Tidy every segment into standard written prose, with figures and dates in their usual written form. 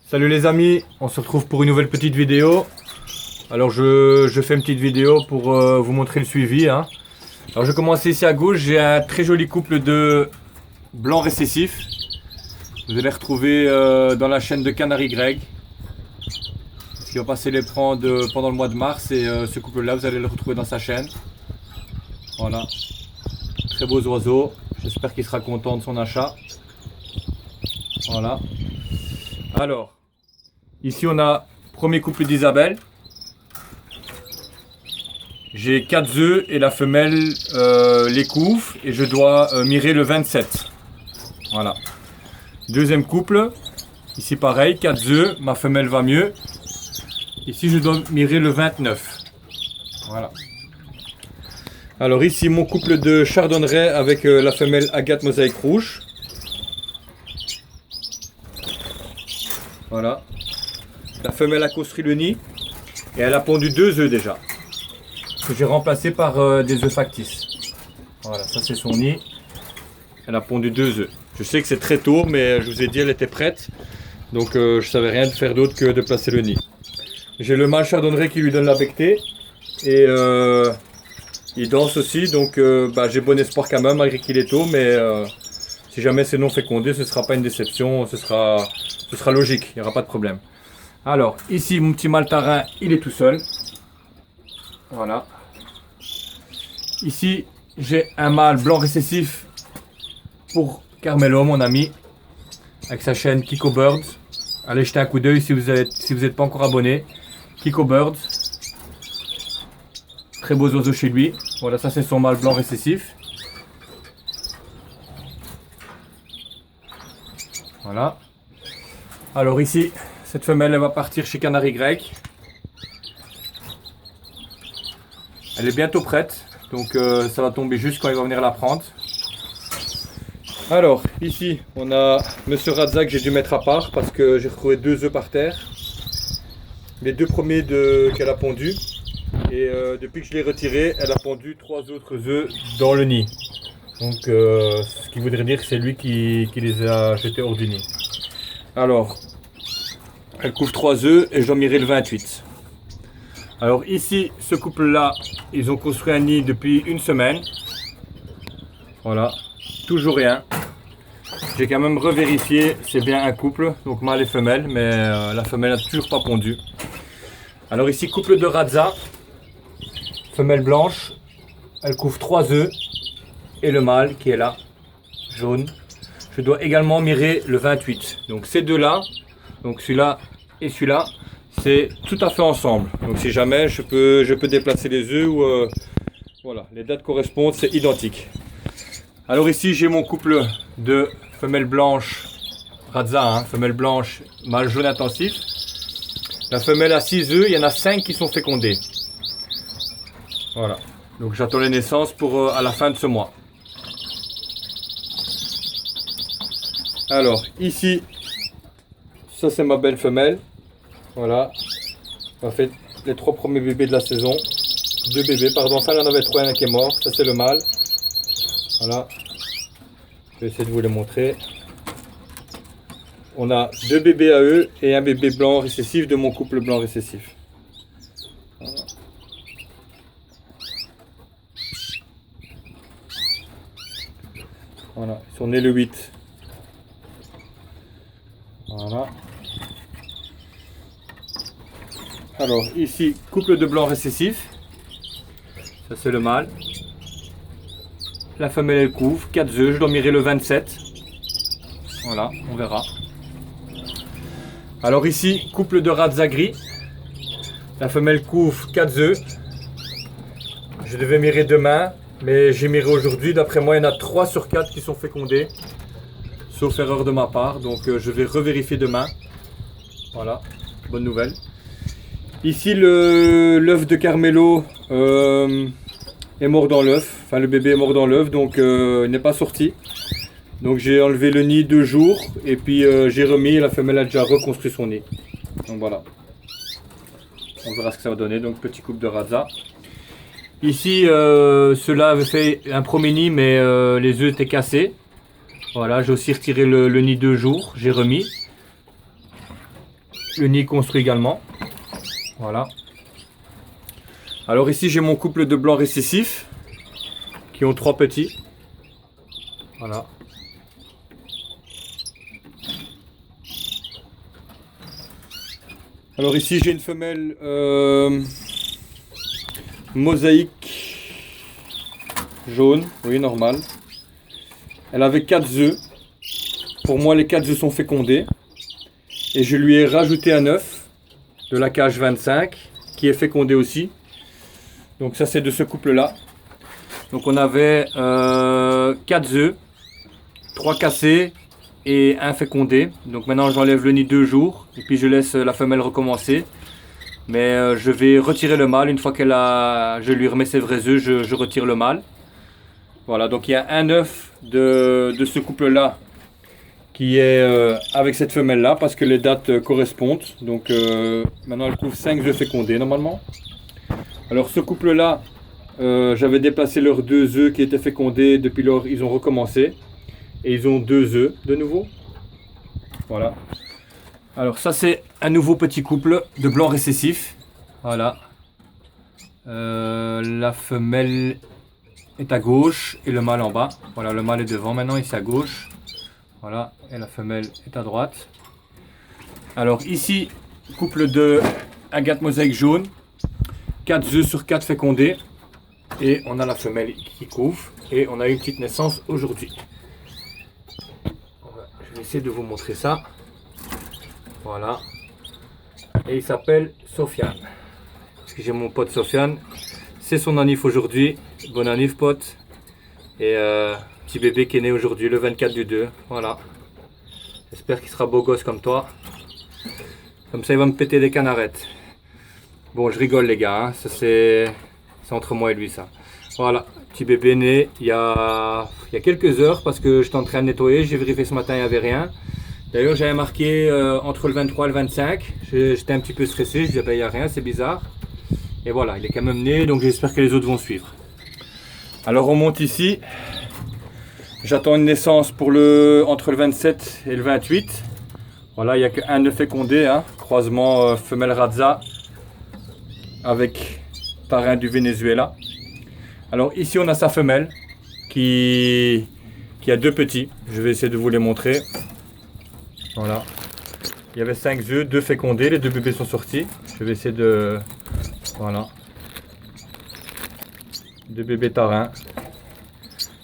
Salut les amis, on se retrouve pour une nouvelle petite vidéo. Alors je fais une petite vidéo pour vous montrer le suivi. Alors je commence ici à gauche, j'ai un très joli couple de blancs récessifs. Vous allez retrouver dans la chaîne de Canary Greg. Qui va passer les prendre pendant le mois de mars et ce couple là vous allez le retrouver dans sa chaîne. Voilà, très beaux oiseaux, j'espère qu'il sera content de son achat. Voilà. Alors, ici on a premier couple d'Isabelle. J'ai 4 œufs et la femelle les couve et je dois mirer le 27. Voilà. Deuxième couple, ici pareil, 4 œufs, ma femelle va mieux. Ici je dois mirer le 29. Voilà. Alors ici mon couple de chardonneret avec la femelle Agathe Mosaïque Rouge. Voilà. La femelle a construit le nid et elle a pondu 2 œufs déjà. Que j'ai remplacé par des œufs factices. Voilà, ça c'est son nid. Elle a pondu 2 œufs. Je sais que c'est très tôt, mais je vous ai dit elle était prête. Donc je savais rien de faire d'autre que de placer le nid. J'ai le mâle chardonneret qui lui donne la bectée. Et il danse aussi, donc j'ai bon espoir quand même, malgré qu'il est tôt. Mais si jamais c'est non fécondé, ce ne sera pas une déception, ce sera logique, il n'y aura pas de problème. Alors, ici, mon petit mâle tarin, il est tout seul. Voilà. Ici, j'ai un mâle blanc récessif pour Carmelo, mon ami, avec sa chaîne Kiko Birds. Allez jeter un coup d'œil si vous n'êtes pas encore abonné. Kiko Birds. Très beaux oiseaux chez lui. Voilà, ça c'est son mâle blanc récessif. Voilà. Alors ici, cette femelle elle va partir chez Canary Greg. Elle est bientôt prête, donc ça va tomber juste quand il va venir la prendre. Alors ici, on a Monsieur Radza que j'ai dû mettre à part parce que j'ai retrouvé 2 œufs par terre. Les 2 premiers qu'elle a pondus. Et depuis que je l'ai retiré, elle a pondu 3 autres œufs dans le nid. Donc ce qui voudrait dire que c'est lui qui les a jetés hors du nid. Alors, elle couvre 3 œufs et je dois mirer le 28. Alors ici, ce couple-là, ils ont construit un nid depuis une semaine. Voilà, toujours rien. J'ai quand même revérifié, c'est bien un couple, donc mâle et femelle, mais la femelle n'a toujours pas pondu. Alors ici, couple de Radza. Femelle blanche, elle couvre 3 œufs et le mâle qui est là, jaune. Je dois également mirer le 28. Donc ces deux là, donc celui-là et celui-là, c'est tout à fait ensemble. Donc si jamais je peux déplacer les œufs ou voilà, les dates correspondent, c'est identique. Alors ici j'ai mon couple de femelles blanches Radza, femelle blanche, mâle jaune intensif. La femelle a 6 œufs, il y en a 5 qui sont fécondés. Voilà, donc j'attends les naissances pour à la fin de ce mois. Alors ici, ça c'est ma belle femelle. Voilà, on a fait les 3 premiers bébés de la saison. 2 bébés, pardon, ça il y en avait 3, il y en a qui est mort. Ça c'est le mâle. Voilà, je vais essayer de vous les montrer. On a 2 bébés à eux et un bébé blanc récessif de mon couple blanc récessif. Voilà. Voilà, ils sont nés le 8. Voilà. Alors ici, couple de blancs récessifs. Ça c'est le mâle. La femelle elle couvre, 4 œufs, je dois mirer le 27. Voilà, on verra. Alors ici, couple de Radza gris. La femelle couvre 4 œufs. Je devais mirer demain. Mais j'ai miré aujourd'hui, d'après moi il y en a 3 sur 4 qui sont fécondés. Sauf erreur de ma part, donc je vais revérifier demain. Voilà, bonne nouvelle. Ici l'œuf de Carmelo est mort dans l'œuf. Enfin le bébé est mort dans l'œuf, donc il n'est pas sorti. Donc j'ai enlevé le nid 2 jours et puis j'ai remis et la femelle a déjà reconstruit son nid. Donc voilà. On verra ce que ça va donner, donc petit couple de Radza. Ici, ceux-là avaient fait un premier nid, mais les œufs étaient cassés. Voilà, j'ai aussi retiré le nid 2 jours, j'ai remis. le nid construit également. Voilà. Alors ici j'ai mon couple de blancs récessifs qui ont 3 petits. Voilà. Alors ici j'ai une femelle mosaïque jaune, oui normal. Elle avait 4 œufs. Pour moi les 4 œufs sont fécondés. Et je lui ai rajouté un œuf de la cage 25 qui est fécondé aussi. Donc ça c'est de ce couple là. Donc on avait 4 œufs, 3 cassés et un fécondé. Donc maintenant j'enlève le nid 2 jours et puis je laisse la femelle recommencer. Mais je vais retirer le mâle une fois je lui remets ses vrais œufs, je retire le mâle. Voilà, donc il y a un œuf de ce couple là qui est avec cette femelle là parce que les dates correspondent. Donc maintenant elle couvre 5 œufs fécondés normalement. Alors ce couple là, j'avais déplacé leurs 2 œufs qui étaient fécondés, depuis lors ils ont recommencé. Et ils ont 2 œufs de nouveau. Voilà. Alors ça c'est un nouveau petit couple de blancs récessifs. Voilà. La femelle est à gauche et le mâle en bas. Voilà, le mâle est devant maintenant, il est à gauche. Voilà, et la femelle est à droite. Alors ici, couple de agate mosaïque jaune. 4 œufs sur 4 fécondés. Et on a la femelle qui couvre. Et on a eu une petite naissance aujourd'hui. Je vais essayer de vous montrer ça. Voilà. Et il s'appelle Sofiane. Parce que j'ai mon pote Sofiane. C'est son anniv aujourd'hui. Bon anniv pote. Et petit bébé qui est né aujourd'hui le 24 du 2. Voilà. J'espère qu'il sera beau gosse comme toi. Comme ça il va me péter des canarettes. Bon je rigole les gars. Hein. Ça c'est entre moi et lui ça. Voilà. Petit bébé né il y a quelques heures parce que j'étais en train de nettoyer. J'ai vérifié ce matin il n'y avait rien. D'ailleurs j'avais marqué entre le 23 et le 25. J'étais un petit peu stressé. Je disais ben, il n'y a rien, c'est bizarre. Et voilà, il est quand même né, donc j'espère que les autres vont suivre. Alors on monte ici. J'attends une naissance pour entre le 27 et le 28. Voilà, il n'y a qu'un œuf fécondé, hein, croisement femelle Radza avec parrain du Venezuela. Alors ici on a sa femelle qui a 2 petits. Je vais essayer de vous les montrer. Voilà. Il y avait 5 œufs, 2 fécondés, les 2 bébés sont sortis. Je vais essayer de... Voilà. 2 bébés tarins.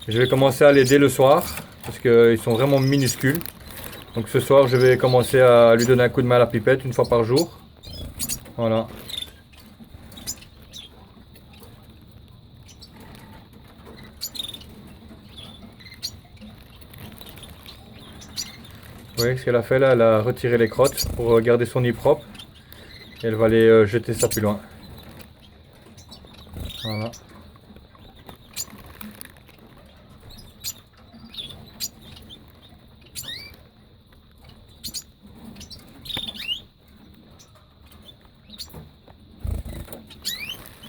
Je vais commencer à l'aider le soir parce qu'ils sont vraiment minuscules. Donc ce soir je vais commencer à lui donner un coup de main à la pipette une fois par jour. Voilà. Vous voyez ce qu'elle a fait là, elle a retiré les crottes pour garder son nid propre. Et elle va aller jeter ça plus loin. Voilà.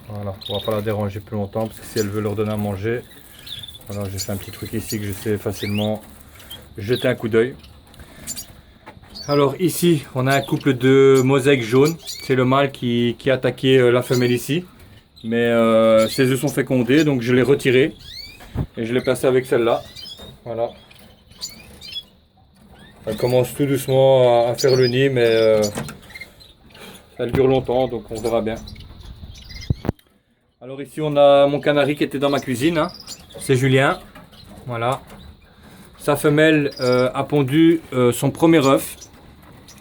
Voilà, on va pas la déranger plus longtemps parce que si elle veut leur donner à manger, voilà, j'ai fait un petit truc ici que je sais facilement jeter un coup d'œil. Alors ici, on a un couple de mosaïque jaune. C'est le mâle qui a attaqué la femelle ici. Mais ses œufs sont fécondés, donc je l'ai retiré. Et je l'ai placé avec celle-là. Voilà. Elle commence tout doucement à faire le nid, mais elle dure longtemps, donc on verra bien. Alors ici, on a mon canari qui était dans ma cuisine. Hein. C'est Julien. Voilà. Sa femelle a pondu son premier œuf.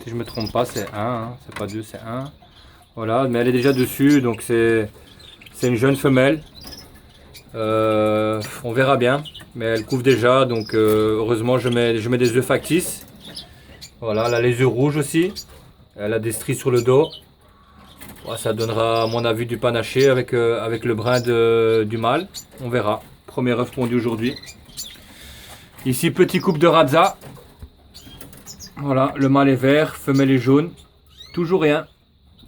Si je me trompe pas, c'est 1, hein. C'est pas 2, c'est 1. Voilà, mais elle est déjà dessus, donc c'est une jeune femelle. On verra bien, mais elle couvre déjà, donc heureusement je mets des œufs factices. Voilà, elle a les œufs rouges aussi. Elle a des stries sur le dos. Ouais, ça donnera à mon avis du panaché avec le brin du mâle. On verra. Premier œuf pondu aujourd'hui. Ici, petit couple de Radza. Voilà, le mâle est vert, femelle est jaune. Toujours rien.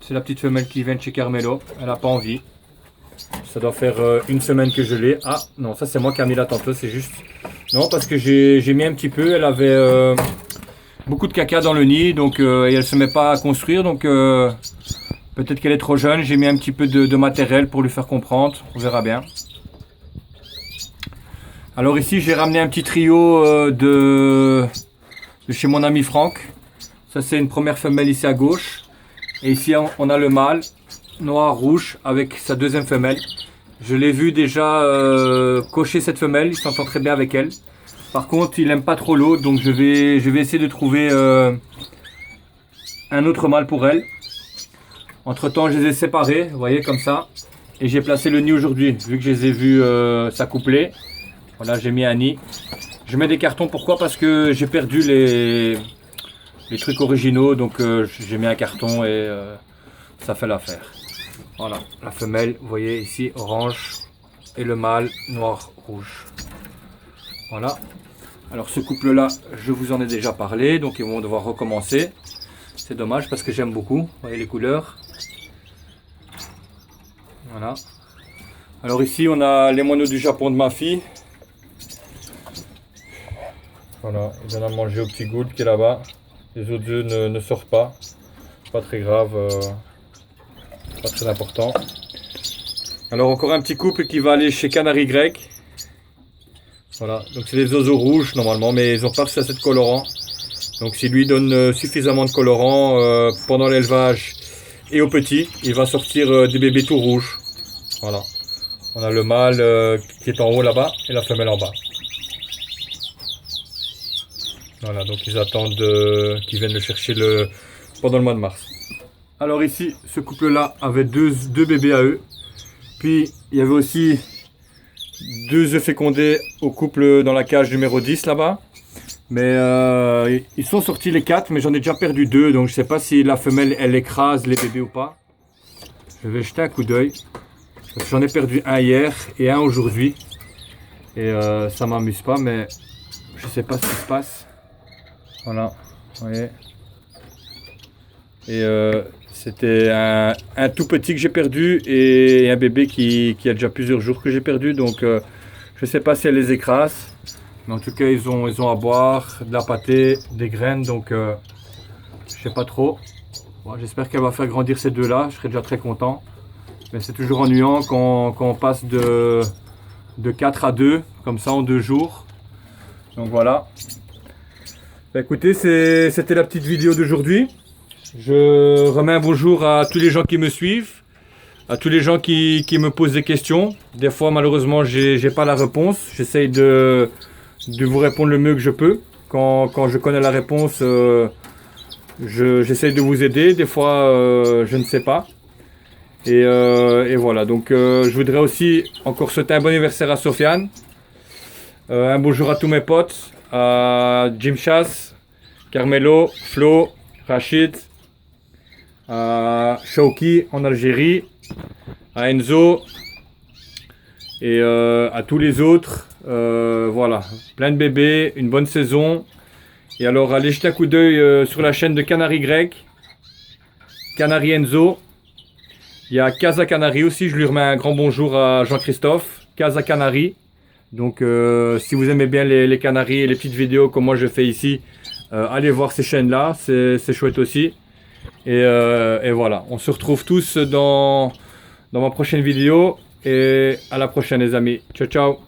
C'est la petite femelle qui vient de chez Carmelo. Elle n'a pas envie. Ça doit faire une semaine que je l'ai. Ah non, ça c'est moi qui ai mis la tantôt, c'est juste. Non, parce que j'ai mis un petit peu. Elle beaucoup de caca dans le nid, donc et elle se met pas à construire, donc peut-être qu'elle est trop jeune. J'ai mis un petit peu de matériel pour lui faire comprendre, on verra bien. Alors ici j'ai ramené un petit trio de chez mon ami Franck. Ça c'est une première femelle ici à gauche, et ici on a le mâle noir rouge avec sa deuxième femelle. Je l'ai vu déjà cocher cette femelle, il s'entend très bien avec elle. Par contre, il n'aime pas trop l'eau, donc je vais essayer de trouver un autre mâle pour elle. Entre temps, je les ai séparés, vous voyez, comme ça. Et j'ai placé le nid aujourd'hui, vu que je les ai vus s'accoupler. Voilà, j'ai mis un nid. Je mets des cartons, pourquoi? Parce que j'ai perdu les trucs originaux, donc j'ai mis un carton et ça fait l'affaire. Voilà, la femelle, vous voyez ici, orange, et le mâle, noir-rouge. Voilà. Alors ce couple-là, je vous en ai déjà parlé, donc ils vont devoir recommencer. C'est dommage parce que j'aime beaucoup, vous voyez les couleurs. Voilà. Alors ici, on a les moineaux du Japon de ma fille. Voilà, il vient à manger au petit gould qui est là-bas. Les autres œufs ne sortent pas. Pas très grave. Pas très important. Alors encore un petit couple qui va aller chez Canary Grec. Voilà, donc c'est des oiseaux rouges normalement, mais ils n'ont pas assez de colorant. Donc s'il lui donne suffisamment de colorant pendant l'élevage et au petit, il va sortir des bébés tout rouges. Voilà. On a le mâle qui est en haut là-bas et la femelle en bas. Voilà, donc ils attendent qu'ils viennent le chercher pendant le mois de mars. Alors ici, ce couple-là avait deux bébés à eux. Puis il y avait aussi 2 œufs fécondés au couple dans la cage numéro 10 là-bas. Mais ils sont sortis les 4, mais j'en ai déjà perdu 2. Donc je ne sais pas si la femelle elle écrase les bébés ou pas. Je vais jeter un coup d'œil. J'en ai perdu un hier et un aujourd'hui. Et ça m'amuse pas, mais je ne sais pas ce qui se passe. Voilà, vous voyez. Et c'était un tout petit que j'ai perdu et un bébé qui a déjà plusieurs jours que j'ai perdu. Donc je ne sais pas si elle les écrase. Mais en tout cas, ils ont à boire, de la pâtée, des graines. Donc je ne sais pas trop. Bon, j'espère qu'elle va faire grandir ces deux-là. Je serai déjà très content. Mais c'est toujours ennuyant quand on passe de 4 à 2, comme ça en 2 jours. Donc voilà. Bah, écoutez, c'était la petite vidéo d'aujourd'hui. Je remets un bonjour à tous les gens qui me suivent, à tous les gens qui me posent des questions. Des fois, malheureusement, j'ai pas la réponse. J'essaye de vous répondre le mieux que je peux. Quand je connais la réponse, j'essaye de vous aider. Des fois, je ne sais pas. Et voilà. Donc, je voudrais aussi encore souhaiter un bon anniversaire à Sofiane. Un bonjour à tous mes potes, à Jim Chass, Carmelo, Flo, Rachid, à Shauki en Algérie, à Enzo et à tous les autres. Voilà, plein de bébés, une bonne saison. Et alors allez jeter un coup d'œil sur la chaîne de Canary Grec, Canary Enzo. Il y a Casa Canary aussi, je lui remets un grand bonjour à Jean-Christophe, Casa Canary. Donc si vous aimez bien les canaris et les petites vidéos comme moi je fais ici, allez voir ces chaînes là, c'est chouette aussi. Et voilà, on se retrouve tous dans ma prochaine vidéo et à la prochaine les amis. Ciao ciao.